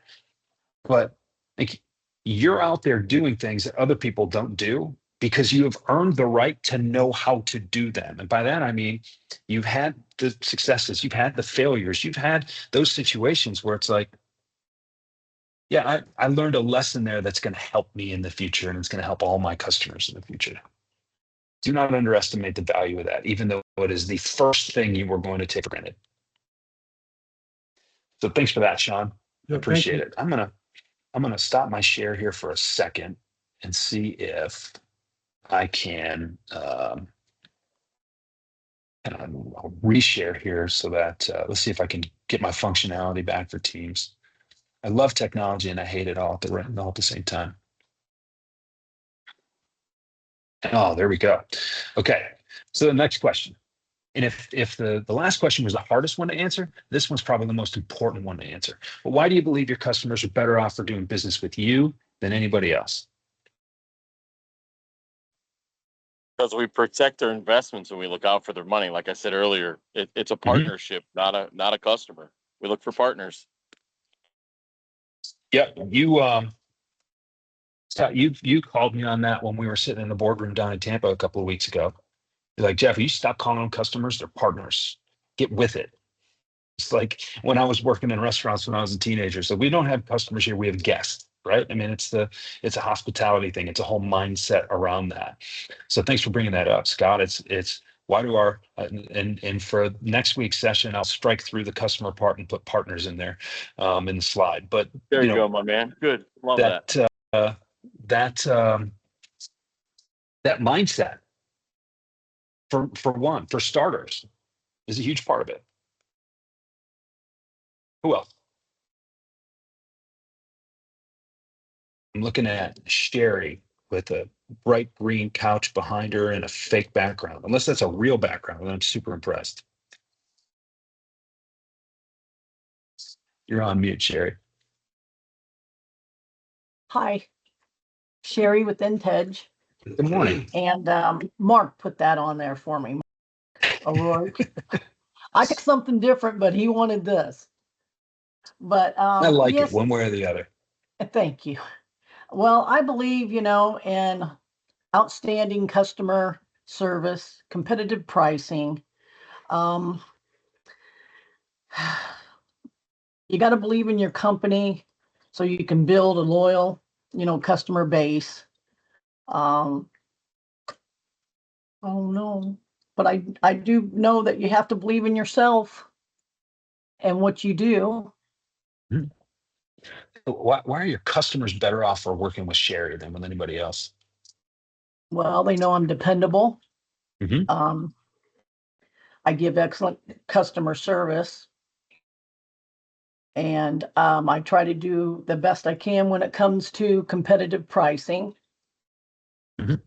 But like, you're out there doing things that other people don't do because you have earned the right to know how to do them. And by that, I mean, you've had the successes, you've had the failures, you've had those situations where it's like, yeah, I learned a lesson there that's going to help me in the future and it's going to help all my customers in the future. Do not underestimate the value of that, even though it is the first thing you were going to take for granted. So thanks for that, Sean. I appreciate it. I'm gonna stop my share here for a second and see if I can I'll reshare here so that let's see if I can get my functionality back for Teams. I love technology and I hate it all at the same time. Oh, there we go. Okay, so the next question. And if the last question was the hardest one to answer, this one's probably the most important one to answer. But why do you believe your customers are better off for doing business with you than anybody else? Because we protect their investments and we look out for their money. Like I said earlier, it's a partnership, not a customer. We look for partners. Yep, you called me on that when we were sitting in the boardroom down in Tampa a couple of weeks ago. You're like, Jeff, you stop calling them customers, they're partners. Get with it. It's like when I was working in restaurants when I was a teenager. So we don't have customers here, we have guests, right? I mean, it's a hospitality thing. It's a whole mindset around that. So thanks for bringing that up, Scott. It's why do our and for next week's session, I'll strike through the customer part and put partners in there in the slide. But there you go, my man. Good. Love that. That mindset for starters is a huge part of it. Who else? I'm looking at Sherry with a bright green couch behind her and a fake background. Unless that's a real background, then I'm super impressed. You're on mute, Sherry. Hi, Sherry with Intedge. Good morning. And Mark put that on there for me. O'Rourke. I got something different, but he wanted this. But I like yes, it one way or the other. Thank you. Well, I believe, in outstanding customer service, competitive pricing. You got to believe in your company so you can build a loyal, customer base. Oh no. But I do know that you have to believe in yourself and what you do. Why are your customers better off for working with Sherry than with anybody else? Well, they know I'm dependable. Mhm. I give excellent customer service. And I try to do the best I can when it comes to competitive pricing. Mhm.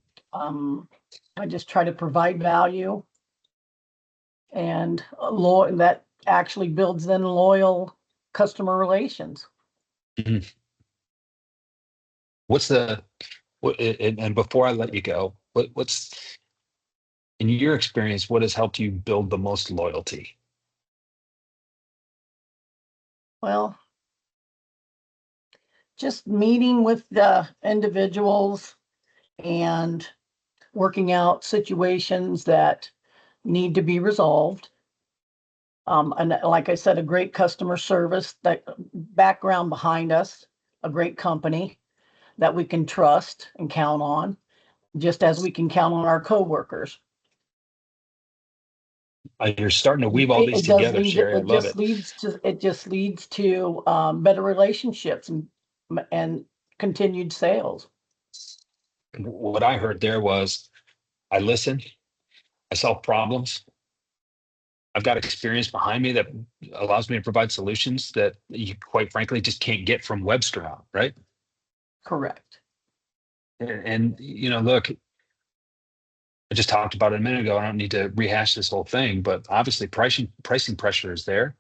I just try to provide value, and that actually builds then loyal customer relations. Mhm. And before I let you go, what's in your experience, what has helped you build the most loyalty? Well, just meeting with the individuals and working out situations that need to be resolved. And like I said, a great customer service, that background behind us, a great company that we can trust and count on, just as we can count on our coworkers. You're starting to weave all these together, Sherry. I love it. It just leads to better relationships and continued sales. What I heard there was, I listen, I solve problems. I've got experience behind me that allows me to provide solutions that you quite frankly just can't get from web surround, right? Correct. And look, I just talked about it a minute ago. I don't need to rehash this whole thing, but obviously pricing pressure is there.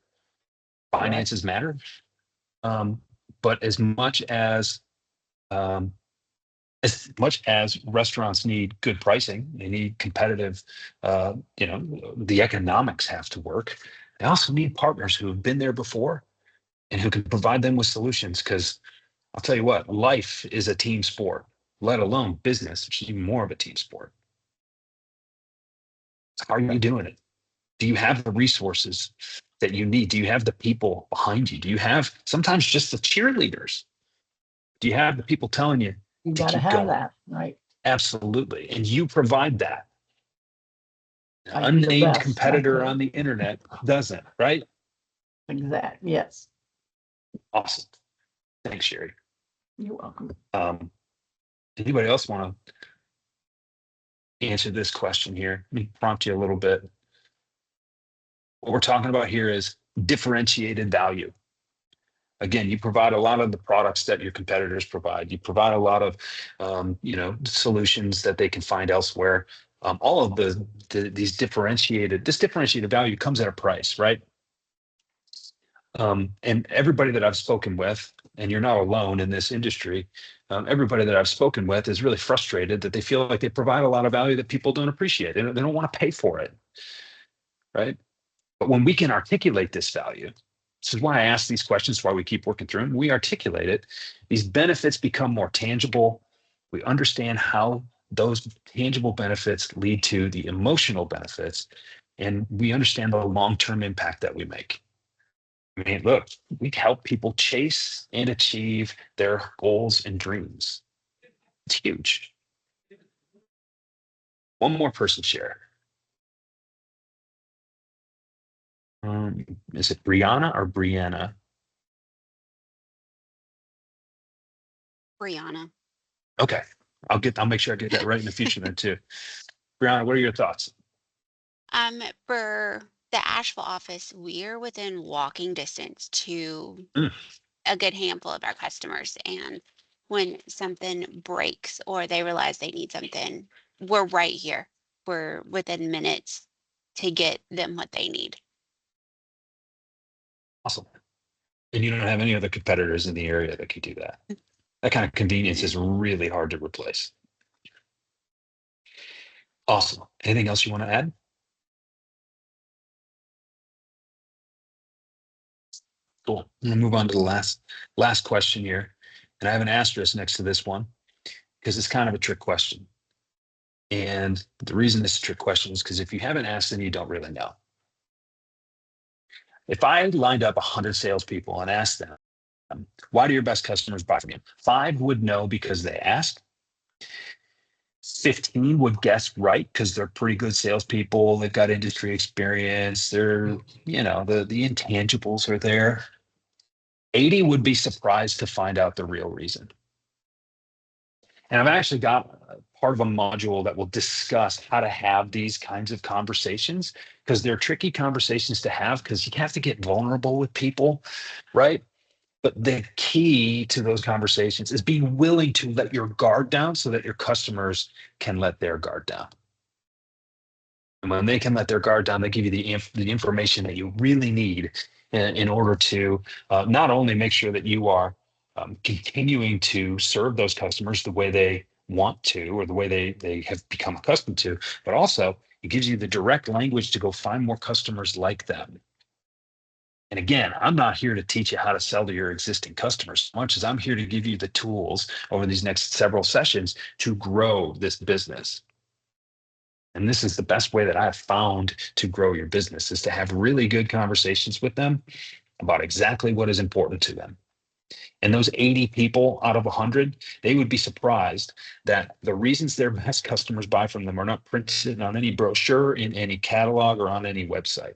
Finances matter. But as much as restaurants need good pricing, they need competitive, the economics have to work. They also need partners who have been there before and who can provide them with solutions. Because I'll tell you what, life is a team sport, let alone business, which is even more of a team sport. How are you doing it? Do you have the resources that you need? Do you have the people behind you? Do you have sometimes just the cheerleaders? Do you have the people telling you You to got to keep have going? that, right? Absolutely. And you provide that. I An do the unnamed best I competitor can. on the internet doesn't, right? Exact. Yes. Awesome. Thanks, Sherry. You're welcome. Anybody else want to answer this question here? Let me prompt you a little bit. What we're talking about here is differentiated value. Again, you provide a lot of the products that your competitors provide. You provide a lot of, solutions that they can find elsewhere. All of this differentiated value comes at a price, right? And everybody that I've spoken with, and you're not alone in this industry, everybody that I've spoken with is really frustrated that they feel like they provide a lot of value that people don't appreciate. They don't want to pay for it, right? But when we can articulate this value, this is why I ask these questions, why we keep working through them. We articulate it. These benefits become more tangible. We understand how those tangible benefits lead to the emotional benefits, and we understand the long-term impact that we make. I mean, look, we help people chase and achieve their goals and dreams. It's huge. One more person share. Is it Brianna or Brianna? Brianna. Okay. I'll make sure I get that right in the future then too. Brianna, what are your thoughts? For the Asheville office, we're within walking distance to Mm. a good handful of our customers. And when something breaks or they realize they need something, we're right here. We're within minutes to get them what they need. Awesome. And you don't have any other competitors in the area that could do that. That kind of convenience is really hard to replace. Awesome. Anything else you want to add? Cool. I'm gonna move on to the last question here. And I have an asterisk next to this one because it's kind of a trick question. And the reason it's a trick question is because if you haven't asked, then you don't really know. If I lined up 100 salespeople and asked them, why do your best customers buy from you? 5 would know because they asked. 15 would guess right because they're pretty good salespeople. They've got industry experience. They're, the intangibles are there. 80 would be surprised to find out the real reason. And I've actually got part of a module that will discuss how to have these kinds of conversations, because they're tricky conversations to have because you have to get vulnerable with people, right? But the key to those conversations is being willing to let your guard down so that your customers can let their guard down. And when they can let their guard down, they give you the information that you really need in order to not only make sure that you are continuing to serve those customers the way they want to, or the way they have become accustomed to, but also it gives you the direct language to go find more customers like them. And again, I'm not here to teach you how to sell to your existing customers as much as I'm here to give you the tools over these next several sessions to grow this business. And this is the best way that I've found to grow your business, is to have really good conversations with them about exactly what is important to them. And those 80 people out of 100, they would be surprised that the reasons their best customers buy from them are not printed on any brochure, in any catalog, or on any website.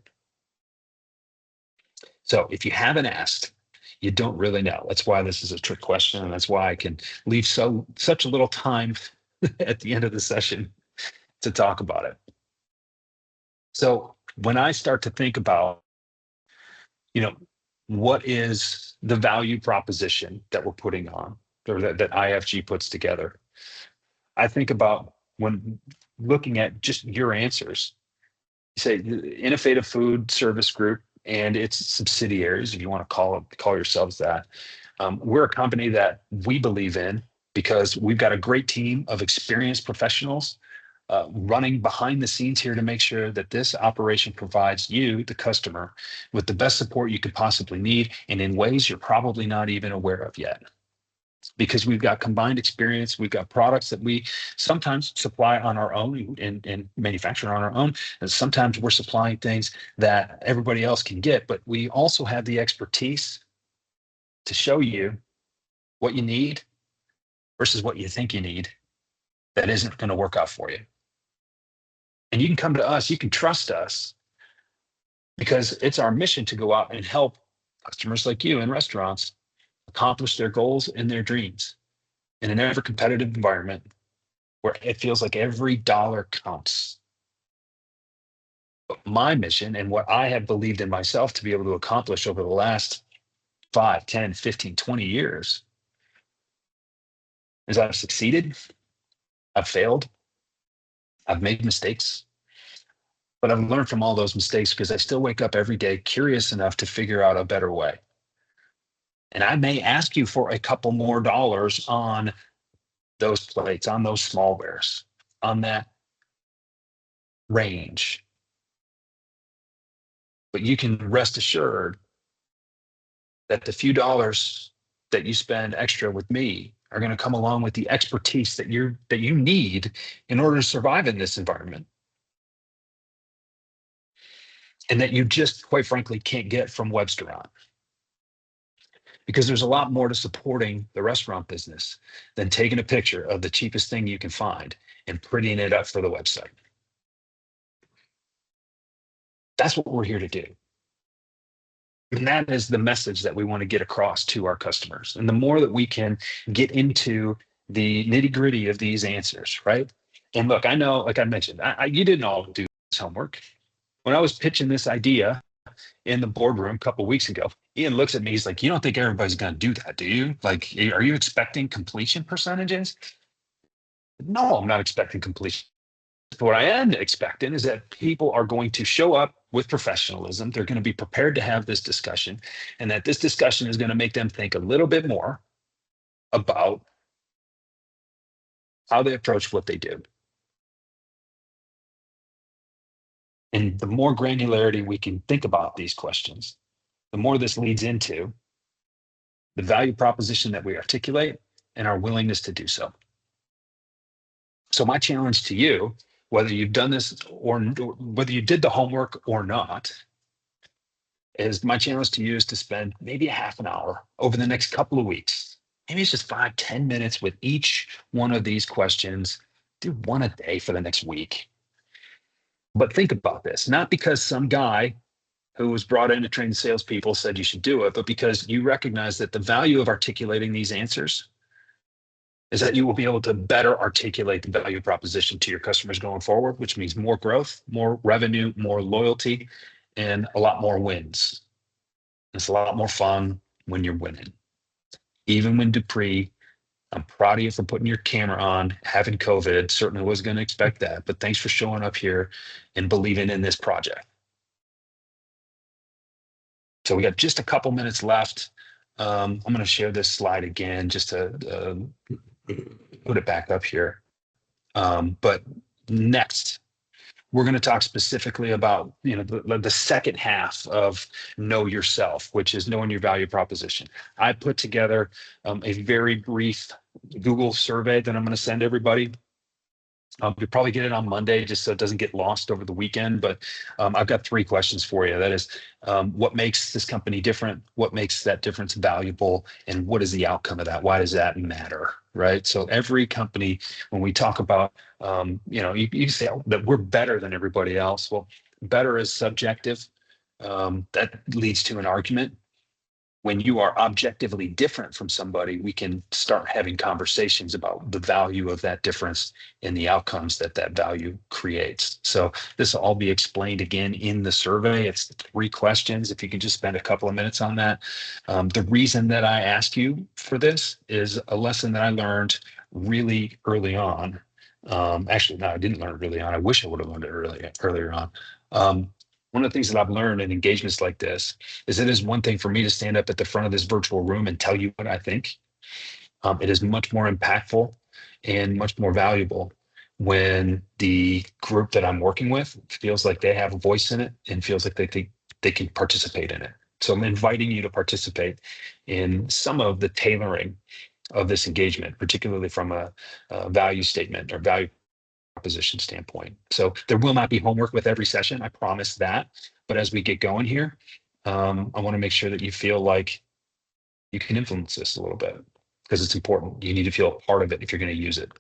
So if you haven't asked, you don't really know. That's why this is a trick question, and that's why I can leave such a little time at the end of the session to talk about it. So when I start to think about, what is the value proposition that we're putting on, or that IFG puts together, I think about, when looking at just your answers, say Innovative Food Service Group and its subsidiaries, if you want to call yourselves that. We're a company that we believe in because we've got a great team of experienced professionals running behind the scenes here to make sure that this operation provides you, the customer, with the best support you could possibly need, and in ways you're probably not even aware of yet. Because we've got combined experience, we've got products that we sometimes supply on our own and manufacture on our own, and sometimes we're supplying things that everybody else can get, but we also have the expertise to show you what you need versus what you think you need that isn't going to work out for you. And you can come to us, you can trust us, because it's our mission to go out and help customers like you in restaurants accomplish their goals and their dreams in an ever competitive environment where it feels like every dollar counts. But my mission, and what I have believed in myself to be able to accomplish over the last 5, 10, 15, 20 years, is I've succeeded, I've failed, I've made mistakes, but I've learned from all those mistakes because I still wake up every day curious enough to figure out a better way. And I may ask you for a couple more dollars on those plates, on those smallwares, on that range. But you can rest assured that the few dollars that you spend extra with me are going to come along with the expertise that you need in order to survive in this environment. And that you just, quite frankly, can't get from Webstaurant. Because there's a lot more to supporting the restaurant business than taking a picture of the cheapest thing you can find and prettying it up for the website. That's what we're here to do. And that is the message that we want to get across to our customers. And the more that we can get into the nitty-gritty of these answers, right? And look, I know, like I mentioned, you didn't all do this homework. When I was pitching this idea in the boardroom a couple of weeks ago, Ian looks at me, he's like, you don't think everybody's going to do that, do you? Like, are you expecting completion percentages? No, I'm not expecting completion. But what I am expecting is that people are going to show up with professionalism. They're going to be prepared to have this discussion, and that this discussion is going to make them think a little bit more about how they approach what they do. And the more granularity we can think about these questions, the more this leads into the value proposition that we articulate and our willingness to do so. So my challenge to you, whether you've done this or whether you did the homework or not, is my challenge to you is to spend maybe a half an hour over the next couple of weeks. Maybe it's just 5, 10 minutes with each one of these questions do one a day for the next week. But think about this, not because some guy who was brought in to train salespeople said you should do it, but because you recognize that the value of articulating these answers is that you will be able to better articulate the value proposition to your customers going forward, which means more growth, more revenue, more loyalty, and a lot more wins. It's a lot more fun when you're winning. Even when Dupree, I'm proud of you for putting your camera on, having COVID, certainly wasn't going to expect that, but thanks for showing up here and believing in this project. So we got just a couple minutes left. I'm going to share this slide again just to put it back up here. But next, we're going to talk specifically about the second half of Know Yourself, which is knowing your value proposition. I put together a very brief Google survey that I'm going to send everybody. You'll probably get it on Monday just so it doesn't get lost over the weekend. But I've got 3 questions for you. That is, what makes this company different? What makes that difference valuable? And what is the outcome of that? Why does that matter? Right. So every company, when we talk about, you say that we're better than everybody else. Well, better is subjective. That leads to an argument. When you are objectively different from somebody, we can start having conversations about the value of that difference and the outcomes that that value creates. So this will all be explained again in the survey. It's 3 questions. If you can just spend a couple of minutes on that. The reason that I asked you for this is a lesson that I learned really early on. Actually, no, I didn't learn it early on. I wish I would have learned it earlier on. One of the things that I've learned in engagements like this is it is one thing for me to stand up at the front of this virtual room and tell you what I think. It is much more impactful and much more valuable when the group that I'm working with feels like they have a voice in it and feels like they think they can participate in it. So I'm inviting you to participate in some of the tailoring of this engagement, particularly from a value statement or value proposition standpoint. So there will not be homework with every session, I promise that. But as we get going here, I want to make sure that you feel like you can influence this a little bit because it's important. You need to feel a part of it if you're going to use it.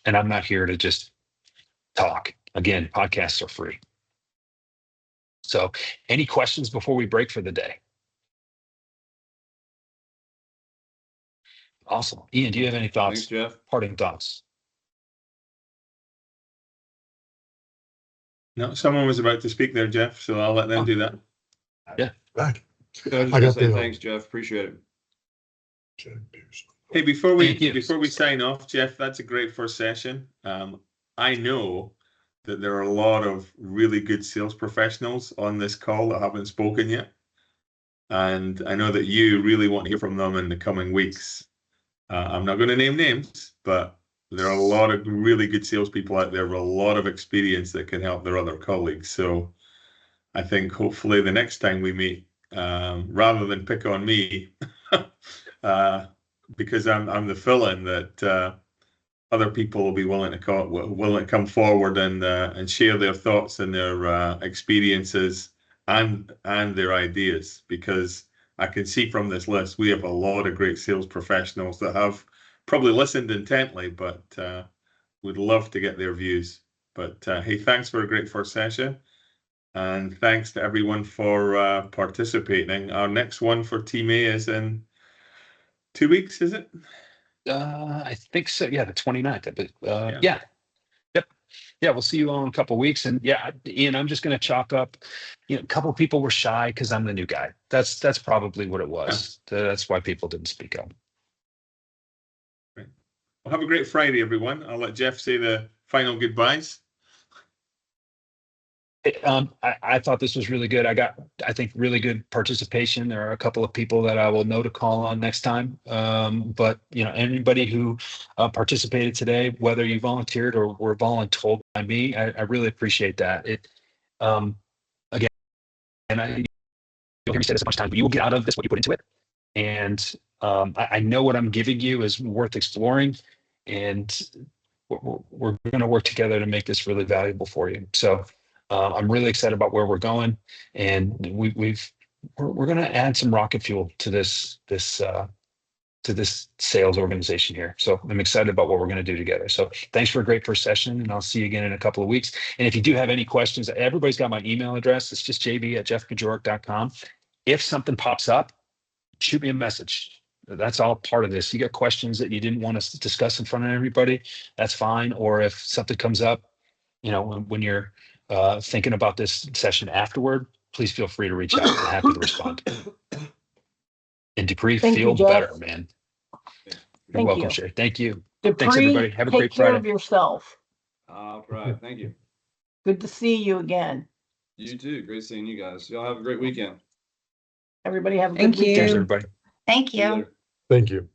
And I'm not here to just talk. Again, podcasts are free. So any questions before we break for the day? Awesome. Ian, do you have any thoughts? Thanks, Jeff. Parting thoughts? No, someone was about to speak there, Jeff, so I'll let them do that. Yeah. I just want to say thanks, Jeff. Appreciate it. Hey, before we sign off, Jeff, that's a great first session. I know that there are a lot of really good sales professionals on this call that haven't spoken yet. And I know that you really want to hear from them in the coming weeks. I'm not going to name names, but there are a lot of really good salespeople out there with a lot of experience that can help their other colleagues. So I think hopefully the next time we meet, rather than pick on me, because I'm the fill-in, that other people will be willing to come forward and share their thoughts and their experiences and their ideas. Because I can see from this list we have a lot of great sales professionals that have probably listened intently, but would love to get their views. But hey, thanks for a great first session. And thanks to everyone for participating. Our next one for Team A is in 2 weeks, is it? I think so. Yeah, the 29th. Yeah. Yeah. Yep. Yeah, we'll see you all in a couple of weeks. And yeah, Ian, I'm just going to chalk up, a couple of people were shy because I'm the new guy. That's probably what it was. Yeah. That's why people didn't speak up. Right. Well, have a great Friday, everyone. I'll let Jeff say the final goodbyes. I thought this was really good. I think, really good participation. There are a couple of people that I will know to call on next time. But anybody who participated today, whether you volunteered or were voluntold by me, I really appreciate that. Again, and you'll hear me say this a bunch of times, but you will get out of this what you put into it. And I know what I'm giving you is worth exploring, and we're going to work together to make this really valuable for you. So. I'm really excited about where we're going, and we're going to add some rocket fuel to this this sales organization here. So I'm excited about what we're going to do together. So thanks for a great first session, and I'll see you again in a couple of weeks. And if you do have any questions, everybody's got my email address. It's just jb@jeffbajorek.com. If something pops up, shoot me a message. That's all part of this. You got questions that you didn't want us to discuss in front of everybody, that's fine. Or if something comes up, you know, when you're thinking about this session afterward, please feel free to reach out. I'm happy to respond. And Dupree, feel better, man. You're welcome, Shay. Thank you. Thanks, everybody. Have a great Friday. Take care of yourself. All right. Thank you. Good to see you again. You too. Great seeing you guys. Y'all have a great weekend. Everybody have a Thank good weekend. Cheers, everybody. Thank See you you. later. Thank you.